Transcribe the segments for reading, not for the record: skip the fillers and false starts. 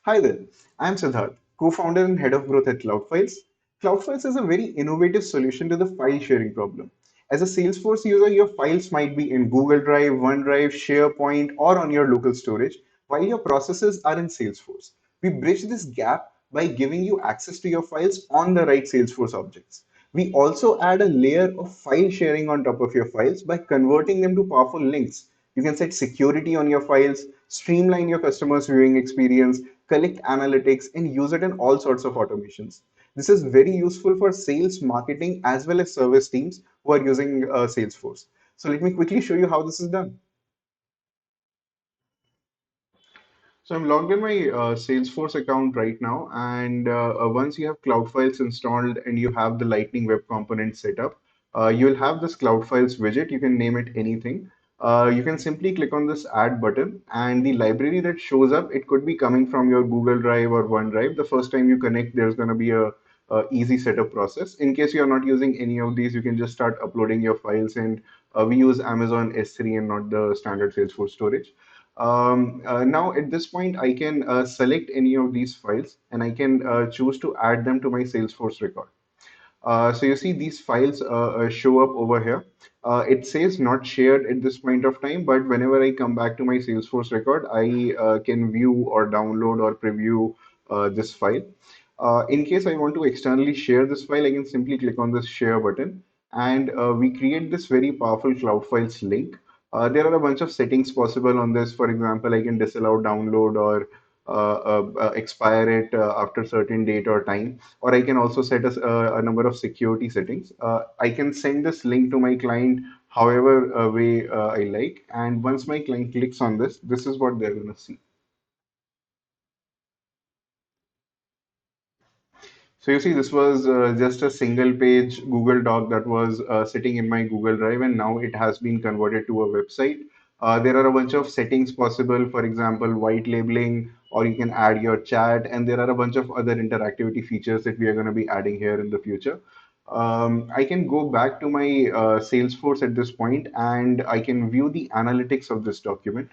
Hi there, I'm Siddharth, co-founder and head of growth at CloudFiles. CloudFiles is a very innovative solution to the file sharing problem. As a Salesforce user, your files might be in Google Drive, OneDrive, SharePoint, or on your local storage, while your processes are in Salesforce. We bridge this gap by giving you access to your files on the right Salesforce objects. We also add a layer of file sharing on top of your files by converting them to powerful links. You can set security on your files, streamline your customers' viewing experience, collect analytics, and use it in all sorts of automations. This is very useful for sales, marketing, as well as service teams who are using Salesforce. So let me quickly show you how this is done. So I'm logged in my Salesforce account right now, and once you have Cloud Files installed and you have the Lightning Web Component set up, you'll have this Cloud Files widget. You can name it anything. You can simply click on this Add button, and the library that shows up, it could be coming from your Google Drive or OneDrive. The first time you connect, there's going to be a easy setup process. In case you're not using any of these, you can just start uploading your files, and we use Amazon S3 and not the standard Salesforce storage. Now at this point, I can select any of these files and I can choose to add them to my Salesforce record. So you see these files show up over here. It says not shared at this point of time, but whenever I come back to my Salesforce record, I can view or download or preview this file. In case I want to externally share this file, I can simply click on this share button and we create this very powerful Cloud Files link. There are a bunch of settings possible on this. For example, I can disallow download or expire it after certain date or time, or I can also set a number of security settings. I can send this link to my client however way I like, and once my client clicks on this, this is what they're going to see. So you see, this was just a single page Google Doc that was sitting in my Google Drive, and now it has been converted to a website. There are a bunch of settings possible, for example, white labeling, or you can add your chat, and there are a bunch of other interactivity features that we are going to be adding here in the future. I can go back to my Salesforce at this point, and I can view the analytics of this document.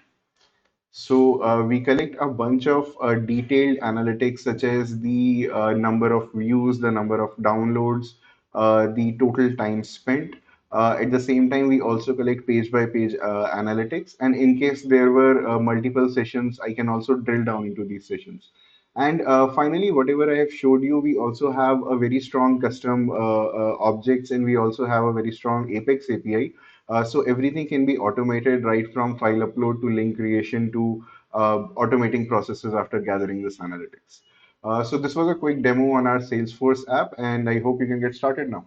So we collect a bunch of detailed analytics such as the number of views, the number of downloads, the total time spent. At the same time, we also collect page by page analytics. And in case there were multiple sessions, I can also drill down into these sessions. And finally, whatever I have showed you, we also have a very strong custom objects, and we also have a very strong Apex API. So everything can be automated right from file upload to link creation to automating processes after gathering this analytics. So this was a quick demo on our Salesforce app, and I hope you can get started now.